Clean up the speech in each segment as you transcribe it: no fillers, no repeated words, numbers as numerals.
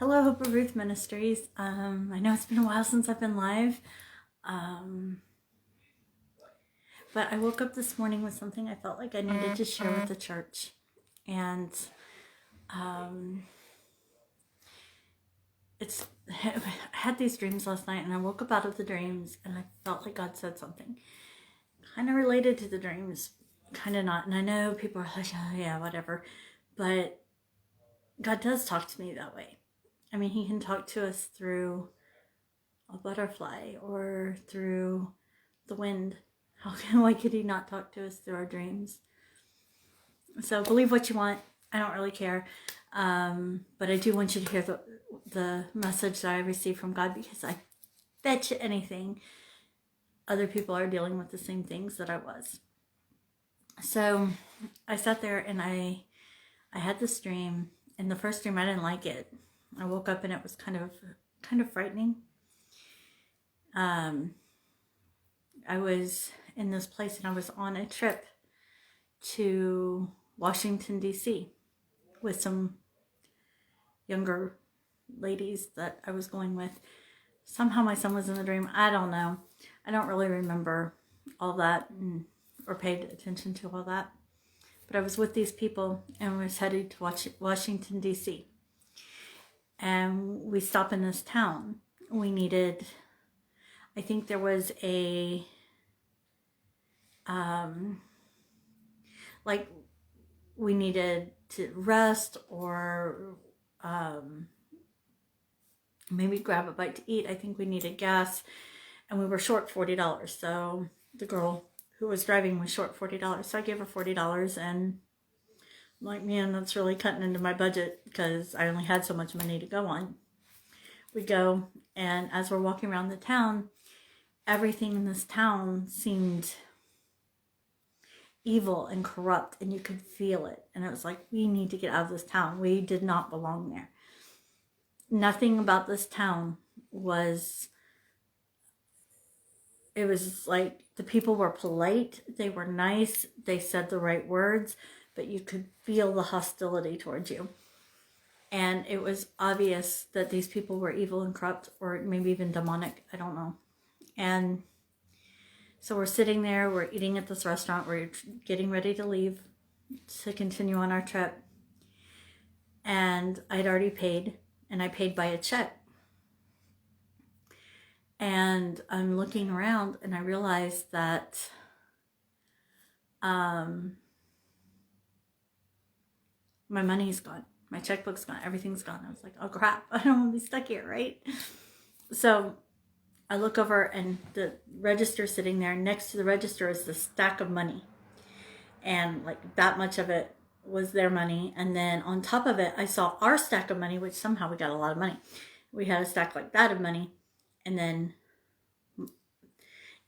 Hello, Hope of Ruth Ministries. I know it's been a while since I've been live, but I woke up this morning with something I felt like I needed to share with the church. And I had these dreams last night, and I woke up out of the dreams, and I felt like God said something kind of related to the dreams, kind of not. And I know people are like, oh, yeah, whatever. But God does talk to me that way. I mean, he can talk to us through a butterfly or through the wind. Why could he not talk to us through our dreams? So believe what you want. I don't really care. But I do want you to hear the message that I received from God, because I bet you anything other people are dealing with the same things that I was. So I sat there and I had this dream. And the first dream, I didn't like it. I woke up and it was kind of frightening. I was in this place and I was on a trip to Washington, D.C. with some younger ladies that I was going with. Somehow my son was in the dream. I don't know. I don't really remember all that or paid attention to all that. But I was with these people and was headed to Washington, D.C. And we stopped in this town. We needed, I think there was a, we needed to rest or maybe grab a bite to eat. I think we needed gas, and we were short $40. So the girl who was driving was short $40. So I gave her $40, and I'm like, man, that's really cutting into my budget because I only had so much money to go on. We go, and as we're walking around the town, everything in this town seemed evil and corrupt, and you could feel it. And it was like, we need to get out of this town. We did not belong there. Nothing about this town was, it was like the people were polite, they were nice, they said the right words, but you could feel the hostility towards you. And it was obvious that these people were evil and corrupt, or maybe even demonic, I don't know. And so we're sitting there, we're eating at this restaurant, we're getting ready to leave to continue on our trip. And I'd already paid, and I paid by a check. And I'm looking around and I realized that my money's gone. My checkbook's gone. Everything's gone. I was like, oh crap, I don't want to be stuck here, right? So I look over and the register sitting there. Next to the register is the stack of money. And like that much of it was their money. And then on top of it, I saw our stack of money, which somehow we got a lot of money. We had a stack like that of money. And then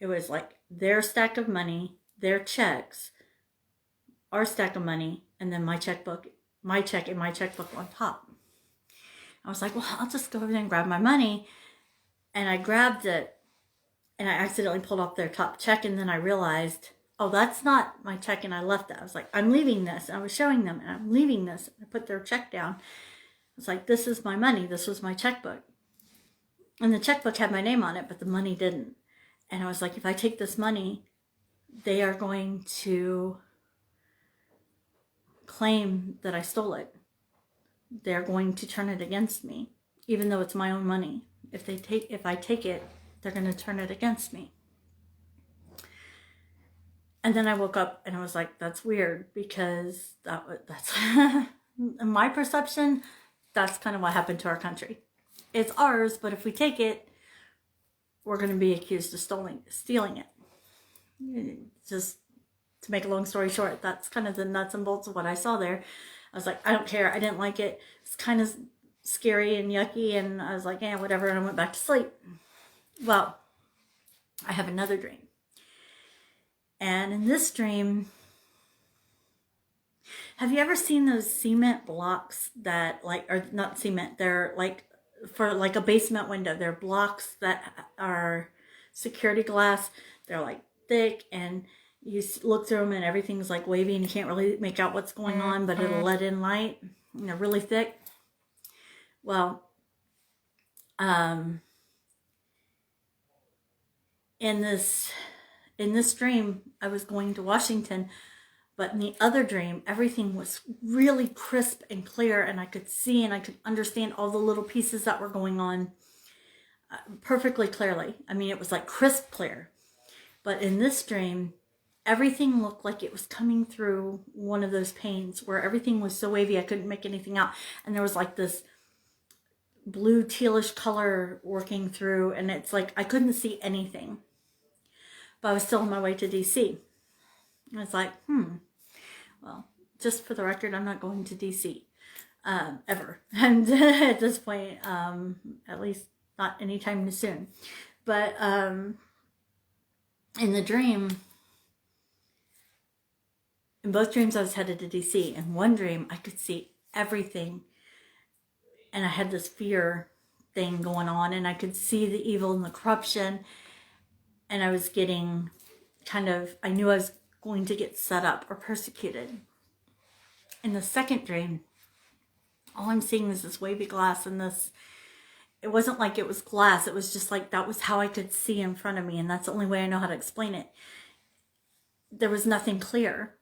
it was like their stack of money, their checks, our stack of money, and then my checkbook, my check and my checkbook on top. I was like, well, I'll just go over there and grab my money. And I grabbed it and I accidentally pulled off their top check. And then I realized, oh, that's not my check. And I left it. I was like, I'm leaving this. And I was showing them, and I'm leaving this. I put their check down. I was like, this is my money. This was my checkbook. And the checkbook had my name on it, but the money didn't. And I was like, if I take this money, they are going to claim that I stole it. They're going to turn it against me, even though it's my own money. If I take it, they're going to turn it against me. And then I woke up and I was like, that's weird, because that's in my perception, that's kind of what happened to our country. It's ours, but if we take it, we're going to be accused of stealing it. Just to make a long story short, that's kind of the nuts and bolts of what I saw there. I was like, I don't care. I didn't like it. It's kind of scary and yucky. And I was like, yeah, whatever. And I went back to sleep. Well, I have another dream. And in this dream, have you ever seen those cement blocks that or not cement, they're like for like a basement window. They're blocks that are security glass. They're like thick, and you look through them and everything's like wavy and you can't really make out what's going on, but it'll let in light. And they're really thick. Well, Um, in this dream, I was going to Washington, but in the other dream, everything was really crisp and clear, and I could see and I could understand all the little pieces that were going on perfectly clearly. I mean, it was like crisp clear. But in this dream, everything looked like it was coming through one of those panes where everything was so wavy I couldn't make anything out. And there was like this blue tealish color working through, and it's like I couldn't see anything. But I was still on my way to DC. And it's like, well, just for the record, I'm not going to DC ever. And at this point, at least not anytime soon. But in the dream, in both dreams, I was headed to DC. In one dream, I could see everything. And I had this fear thing going on, and I could see the evil and the corruption. And I was getting I knew I was going to get set up or persecuted. In the second dream, all I'm seeing is this wavy glass and this, it wasn't like it was glass. It was just like, that was how I could see in front of me. And that's the only way I know how to explain it. There was nothing clear.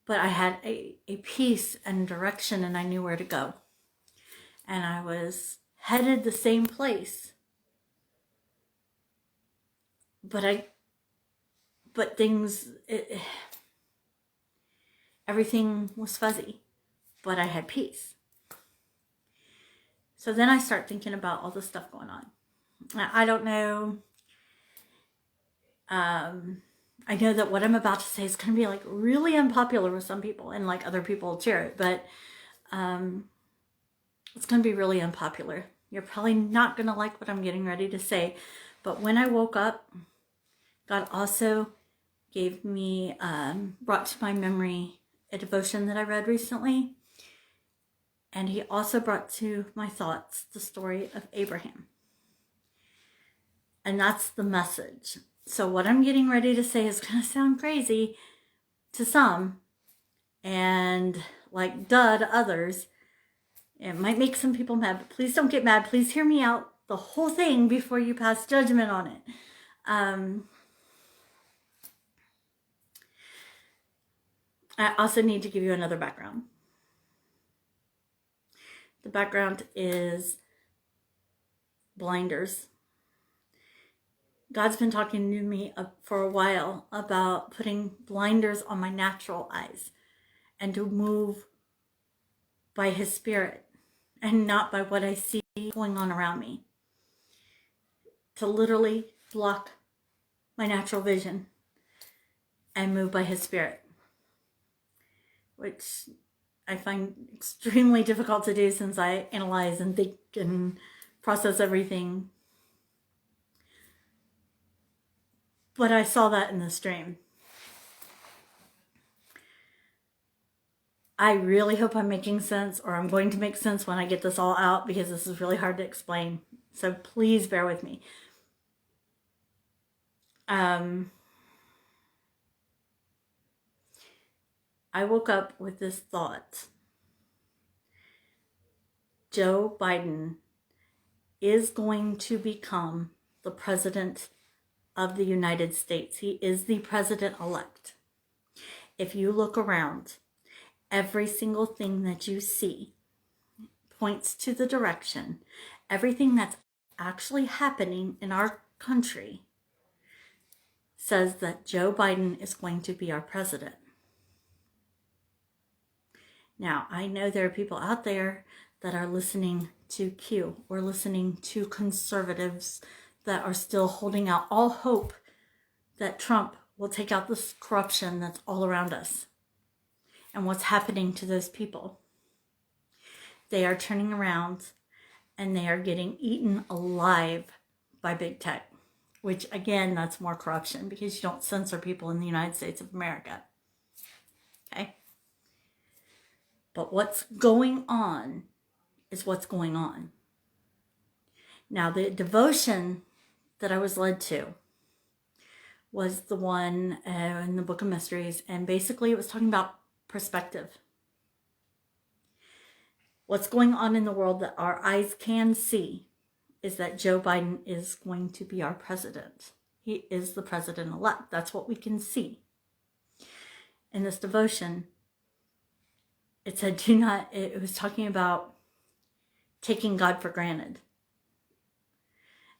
But I had a peace and direction, and I knew where to go. And I was headed the same place. But things, everything was fuzzy, but I had peace. So then I start thinking about all the stuff going on. I don't know. I know that what I'm about to say is going to be like really unpopular with some people, and like other people will cheer it, but it's going to be really unpopular. You're probably not going to like what I'm getting ready to say, but when I woke up, God also gave me, brought to my memory a devotion that I read recently. And he also brought to my thoughts the story of Abraham. And that's the message. So what I'm getting ready to say is going to sound crazy to some and like duh to others. It might make some people mad, but please don't get mad. Please hear me out the whole thing before you pass judgment on it. I also need to give you another background. The background is blinders. God's been talking to me for a while about putting blinders on my natural eyes and to move by his spirit and not by what I see going on around me. To literally block my natural vision and move by his spirit, which I find extremely difficult to do since I analyze and think and process everything. But I saw that in this dream. I really hope I'm making sense, or I'm going to make sense when I get this all out, because this is really hard to explain. So please bear with me. I woke up with this thought. Joe Biden is going to become the president of the United States. He is the president-elect. If you look around, every single thing that you see points to the direction. Everything that's actually happening in our country says that Joe Biden is going to be our president. Now, I know there are people out there that are listening to Q or listening to conservatives that are still holding out all hope that Trump will take out this corruption that's all around us. And what's happening to those people? They are turning around and they are getting eaten alive by big tech, which again, that's more corruption because you don't censor people in the United States of America. Okay? But what's going on is what's going on. Now, the devotion that I was led to was the one in the Book of Mysteries, and basically it was talking about perspective. What's going on in the world that our eyes can see is that Joe Biden is going to be our president. He is the president-elect. That's what we can see. In this devotion, it said, it was talking about taking God for granted.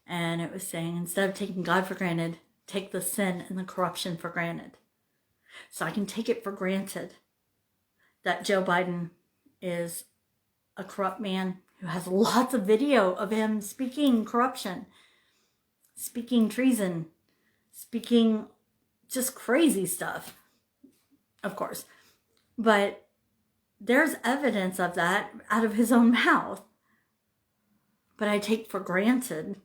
And it was saying, instead of taking God for granted, take the sin and the corruption for granted. So I can take it for granted that Joe Biden is a corrupt man who has lots of video of him speaking corruption, speaking treason, speaking just crazy stuff, of course. But there's evidence of that out of his own mouth. But I take for granted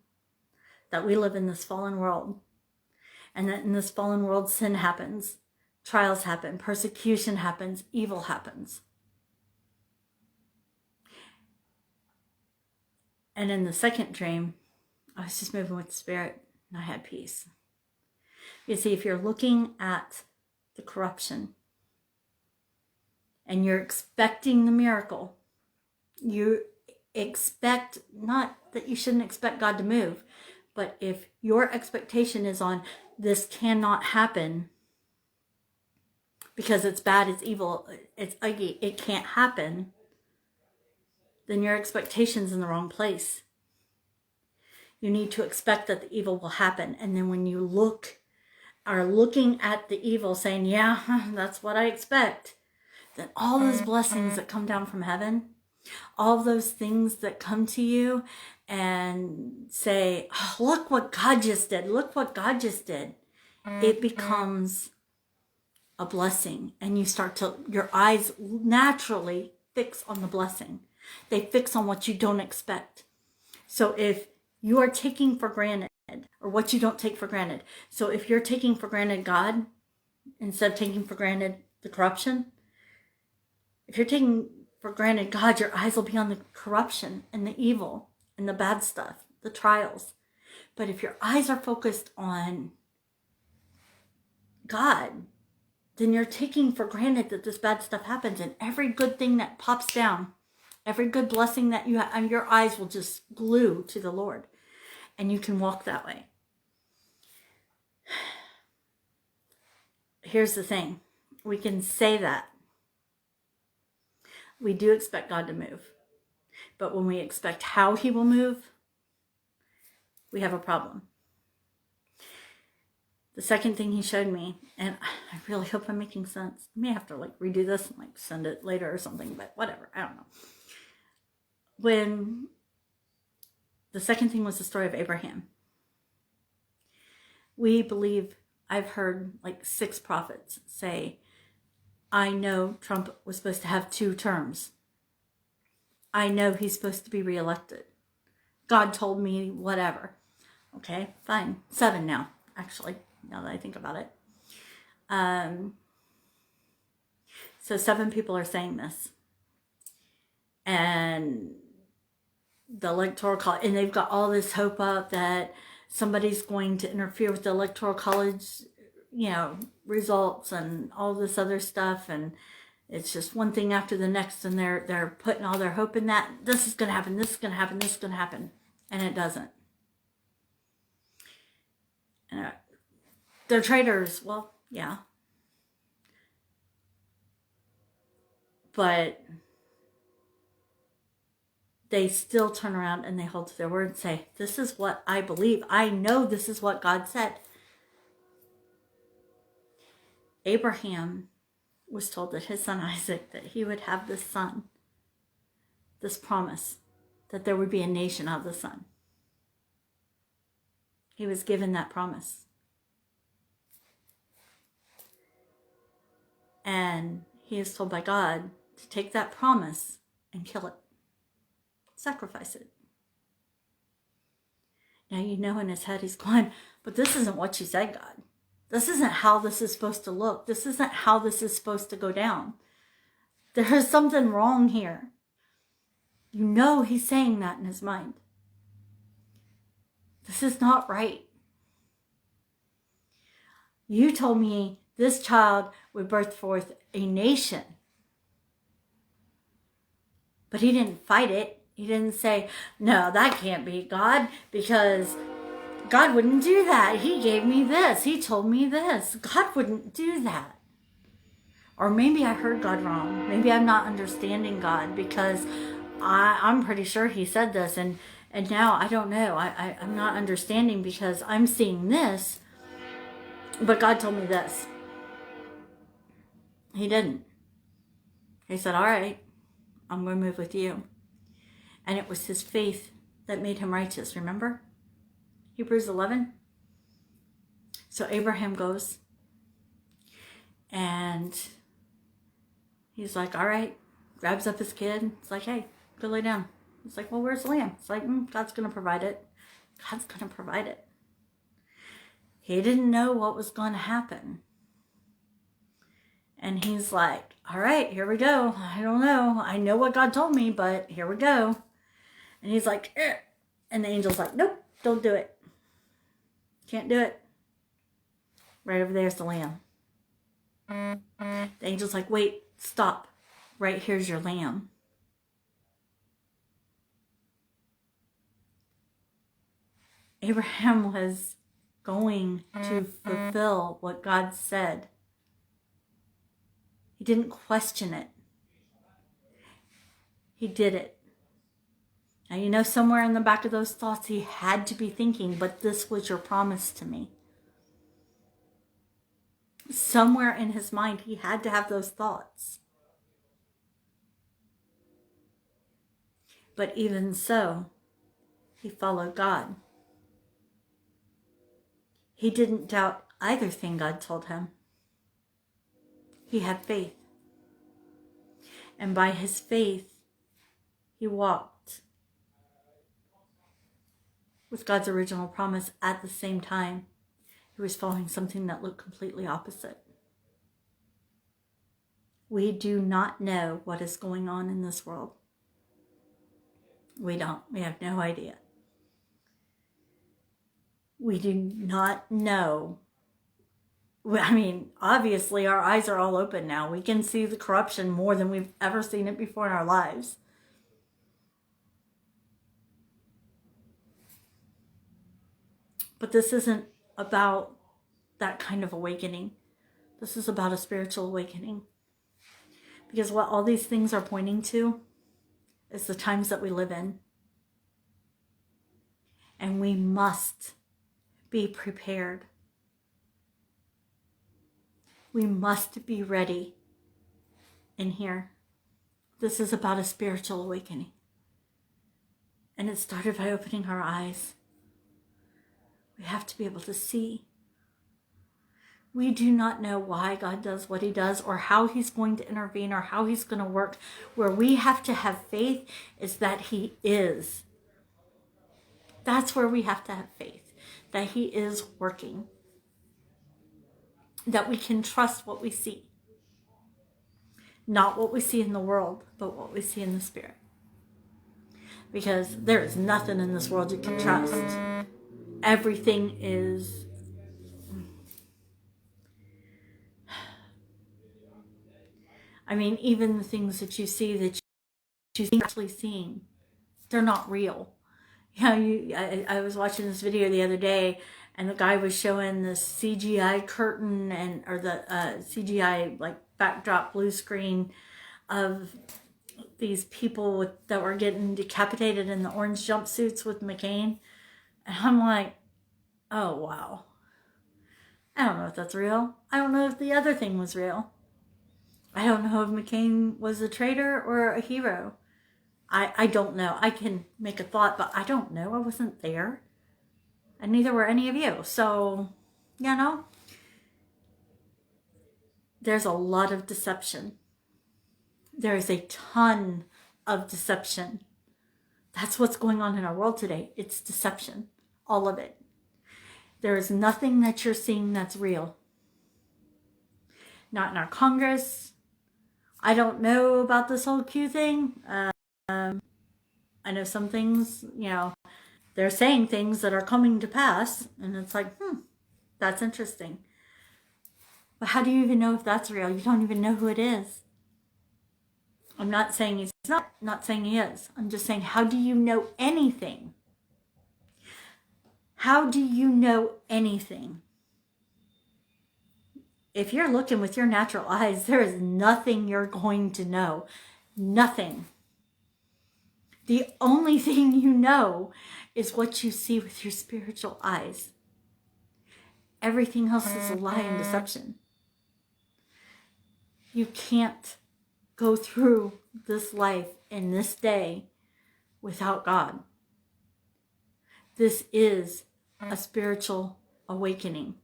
that we live in this fallen world, and that in this fallen world, sin happens, trials happen, persecution happens, evil happens. And in the second dream, I was just moving with the Spirit, and I had peace. You see, if you're looking at the corruption and you're expecting the miracle, you expect, not that you shouldn't expect God to move, but if your expectation is on this cannot happen because it's bad, it's evil, it's ugly, it can't happen, then your expectation's in the wrong place. You need to expect that the evil will happen. And then when you are looking at the evil saying, yeah, that's what I expect, then all those blessings that come down from heaven, all those things that come to you and say, oh, look what God just did. Look what God just did. It becomes a blessing. And your eyes naturally fix on the blessing. They fix on what you don't expect. So if you are taking for granted, or what you don't take for granted. So if you're taking for granted God, instead of taking for granted the corruption, if you're taking for granted God, your eyes will be on the corruption and the evil and the bad stuff, the trials. But if your eyes are focused on God, then you're taking for granted that this bad stuff happens, and every good thing that pops down, every good blessing that you have, and your eyes will just glue to the Lord, and you can walk that way. Here's the thing. We can say that. We do expect God to move. But when we expect how he will move, we have a problem. The second thing he showed me, and I really hope I'm making sense. I may have to redo this and send it later or something, but whatever. I don't know. When the second thing was the story of Abraham. We believe, I've heard 6 prophets say, I know Trump was supposed to have 2 terms. I know he's supposed to be reelected. God told me whatever. Okay, fine. 7 now, actually, now that I think about it. So 7 people are saying this. And the electoral college, and they've got all this hope up that somebody's going to interfere with the electoral college, results and all this other stuff, and it's just one thing after the next, and they're putting all their hope in that this is going to happen, this is going to happen, this is going to happen, and it doesn't. They're traitors. Well, yeah, but they still turn around and they hold to their word and say, this is what I believe. I know this is what God said. Abraham was told that his son Isaac, that he would have this son, this promise, that there would be a nation out of the son. He was given that promise. And he is told by God to take that promise and kill it. Sacrifice it. Now in his head he's going, but this isn't what you said, God. This isn't how this is supposed to look. This isn't how this is supposed to go down. There is something wrong here. He's saying that in his mind. This is not right. You told me this child would birth forth a nation. But he didn't fight it. He didn't say, no, that can't be God, because God wouldn't do that. He gave me this. He told me this. God wouldn't do that. Or maybe I heard God wrong. Maybe I'm not understanding God, because I'm pretty sure he said this. And now I don't know. I'm not understanding, because I'm seeing this, but God told me this. He didn't. He said, all right, I'm going to move with you. And it was his faith that made him righteous, remember? Hebrews 11. So Abraham goes, and he's like, all right, grabs up his kid. It's like, hey, go lay down. It's like, well, where's the lamb? It's like, God's going to provide it. God's going to provide it. He didn't know what was going to happen. And he's like, all right, here we go. I don't know. I know what God told me, but here we go. And he's like, eh. And the angel's like, nope, don't do it. Can't do it. Right over there's the lamb. The angel's like, wait, stop. Right here's your lamb. Abraham was going to fulfill what God said. He didn't question it. He did it. Now, you know, somewhere in the back of those thoughts, he had to be thinking, but this was your promise to me. Somewhere in his mind, he had to have those thoughts. But even so, he followed God. He didn't doubt either thing God told him. He had faith. And by his faith, he walked with God's original promise. At the same time, he was following something that looked completely opposite. We do not know what is going on in this world. We don't. We have no idea. We do not know. I mean, obviously our eyes are all open now. We can see the corruption more than we've ever seen it before in our lives. But this isn't about that kind of awakening. This is about a spiritual awakening. Because what all these things are pointing to is the times that we live in. And we must be prepared. We must be ready in here. This is about a spiritual awakening. And it started by opening our eyes. We have to be able to see. We do not know why God does what he does, or how he's going to intervene, or how he's going to work. Where we have to have faith is that he is. That's where we have to have faith. That he is working. That we can trust what we see. Not what we see in the world, but what we see in the spirit. Because there is nothing in this world you can trust. Everything is... I mean, even the things that you see that you're actually seeing, they're not real. You know, I was watching this video the other day, and the guy was showing the CGI curtain or the CGI like backdrop blue screen of these people that were getting decapitated in the orange jumpsuits with McCain. And I'm like, oh, wow. I don't know if that's real. I don't know if the other thing was real. I don't know if McCain was a traitor or a hero. I don't know. I can make a thought, but I don't know. I wasn't there. And neither were any of you. So, you know, there's a lot of deception. There is a ton of deception. That's what's going on in our world today. It's deception. All of it. There is nothing that you're seeing that's real. Not in our Congress. I don't know about this whole Q thing. I know some things, you know, they're saying things that are coming to pass. And it's like, that's interesting. But how do you even know if that's real? You don't even know who it is. I'm not saying he's Not saying he is. I'm just saying, how do you know anything? How do you know anything? If you're looking with your natural eyes, there is nothing you're going to know. Nothing. The only thing you know is what you see with your spiritual eyes. Everything else is a lie and deception. You can't go through this life in this day without God. This is a spiritual awakening.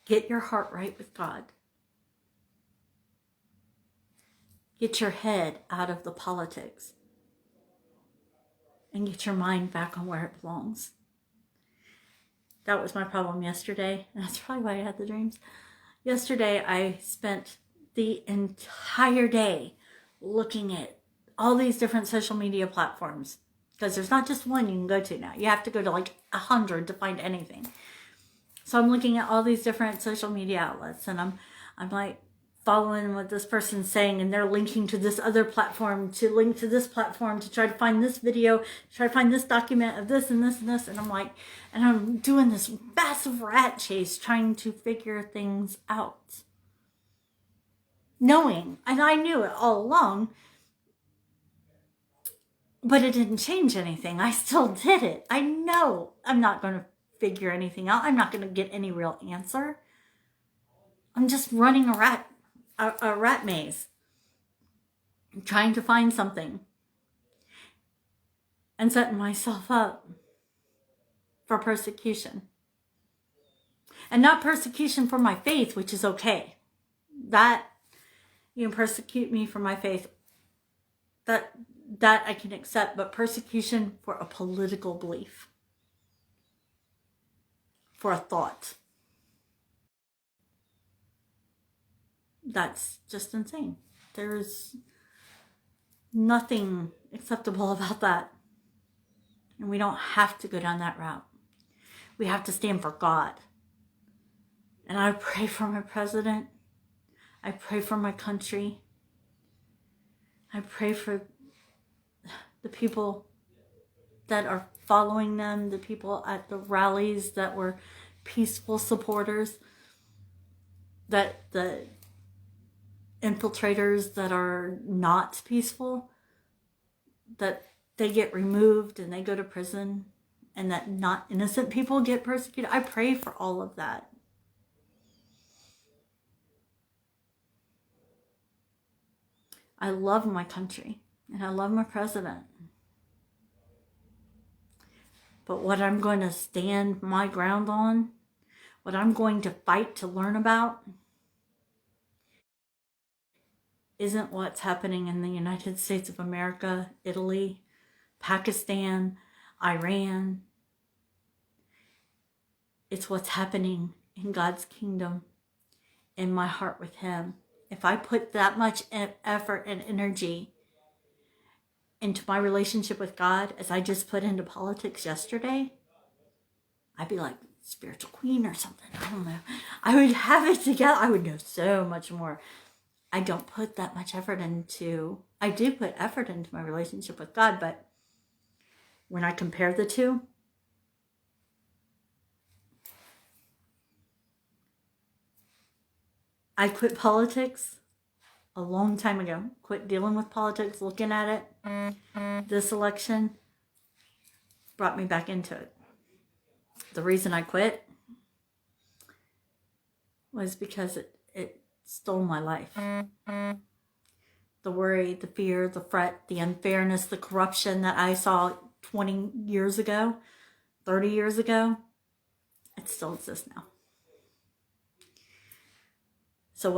Get your heart right with God. Get your head out of the politics. And get your mind back on where it belongs. That was my problem yesterday. And that's probably why I had the dreams. Yesterday, I spent the entire day looking at all these different social media platforms. Because there's not just one you can go to now. You have to go to like 100 to find anything. So I'm looking at all these different social media outlets. And I'm like following what this person's saying. And they're linking to this other platform, to link to this platform, to try to find this video, to try to find this document of this and this and this. And I'm like, and I'm doing this massive rat chase trying to figure things out. Knowing, and I knew it all along, but it didn't change anything. I still did it. I know I'm not going to figure anything out. I'm not going to get any real answer. I'm just running a rat maze. I'm trying to find something. And setting myself up for persecution. And not persecution for my faith, which is okay. That, you know, persecute me for my faith. That I can accept, but persecution for a political belief. For a thought. That's just insane. There's nothing acceptable about that. And we don't have to go down that route. We have to stand for God. And I pray for my president. I pray for my country. I pray for the people that are following them, the people at the rallies that were peaceful supporters, that the infiltrators that are not peaceful, that they get removed and they go to prison, and that not innocent people get persecuted. I pray for all of that. I love my country and I love my president. But what I'm going to stand my ground on, what I'm going to fight to learn about, isn't what's happening in the United States of America, Italy, Pakistan, Iran. It's what's happening in God's kingdom, in my heart with Him. If I put that much effort and energy into my relationship with God as I just put into politics yesterday, I'd be like spiritual queen or something. I don't know. I would have it together. I would know so much more. I don't put that much effort into, I do put effort into my relationship with God, but when I compare the two, I quit politics a long time ago. Quit dealing with politics, looking at it. This election brought me back into it. The reason I quit was because it stole my life. The worry, the fear, the fret, the unfairness, the corruption that I saw 20 years ago, 30 years ago, it still exists now. So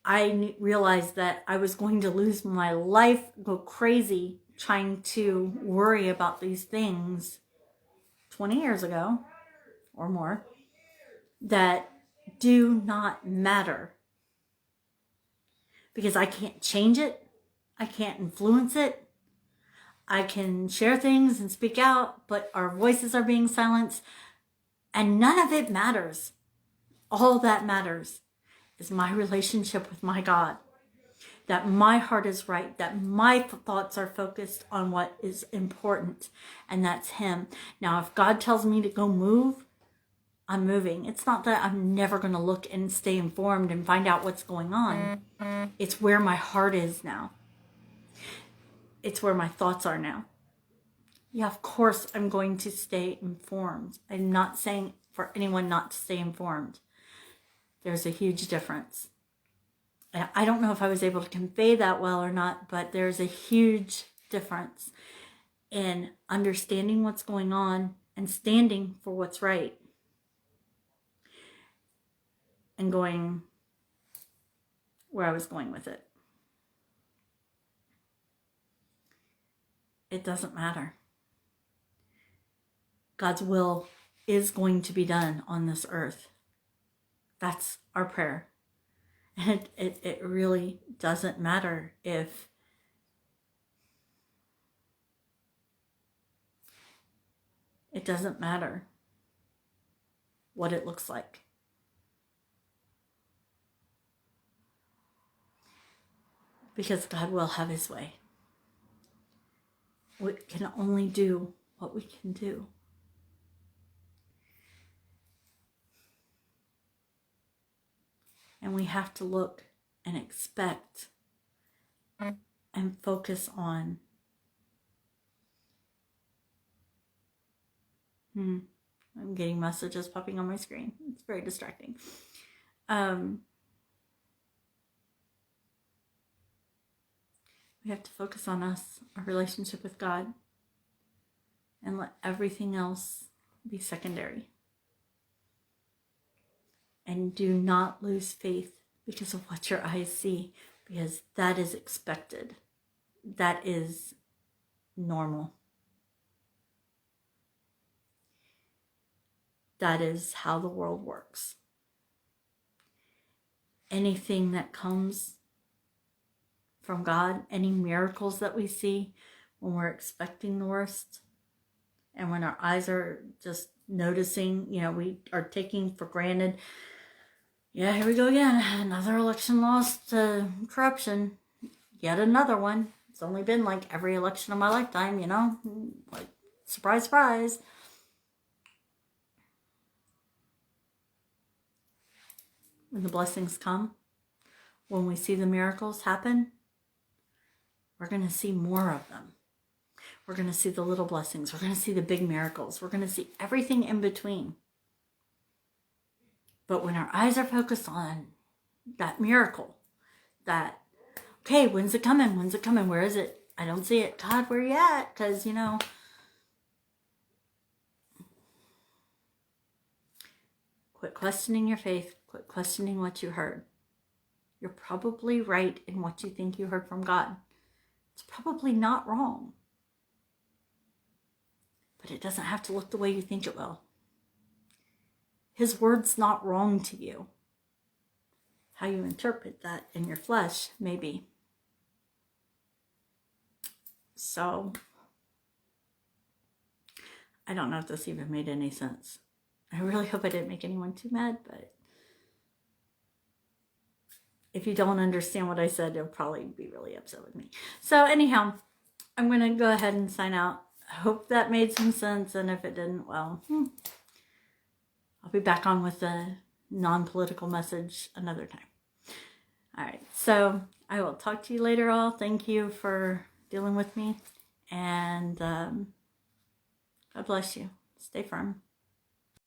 I realized that I was going to lose my life, go crazy trying to worry about these things 20 years ago or more that do not matter. Because I can't change it. I can't influence it. I can share things and speak out, but our voices are being silenced. And none of it matters. All that matters is my relationship with my God. That my heart is right, that my thoughts are focused on what is important, and that's Him. Now, if God tells me to go move, I'm moving. It's not that I'm never going to look and stay informed and find out what's going on. It's where my heart is now. It's where my thoughts are now. Yeah, of course I'm going to stay informed. I'm not saying for anyone not to stay informed. There's a huge difference. I don't know if I was able to convey that well or not, but there's a huge difference in understanding what's going on and standing for what's right and going where I was going with it. It doesn't matter. God's will is going to be done on this earth. That's our prayer. And it really doesn't matter if it doesn't matter what it looks like. Because God will have His way. We can only do what we can do. And we have to look and expect and focus on I'm getting messages popping on my screen. It's very distracting. We have to focus on us, our relationship with God, and let everything else be secondary. And do not lose faith because of what your eyes see, because that is expected. That is normal. That is how the world works. Anything that comes from God, any miracles that we see when we're expecting the worst, and when our eyes are just noticing, we are taking for granted, yeah, here we go again, another election lost to corruption, yet another one. It's only been like every election of my lifetime, like surprise, surprise. When the blessings come, when we see the miracles happen, we're going to see more of them. We're going to see the little blessings. We're going to see the big miracles. We're going to see everything in between. But when our eyes are focused on that miracle, that, okay, when's it coming? When's it coming? Where is it? I don't see it. God, where you at? Because, quit questioning your faith. Quit questioning what you heard. You're probably right in what you think you heard from God. It's probably not wrong. But it doesn't have to look the way you think it will. His word's not wrong to you. How you interpret that in your flesh, maybe. So, I don't know if this even made any sense. I really hope I didn't make anyone too mad, but if you don't understand what I said, you'll probably be really upset with me. So anyhow, I'm going to go ahead and sign out. I hope that made some sense, and if it didn't, well, I'll be back on with a non-political message another time. All right, so I will talk to you later all. Thank you for dealing with me, and God bless you. Stay firm.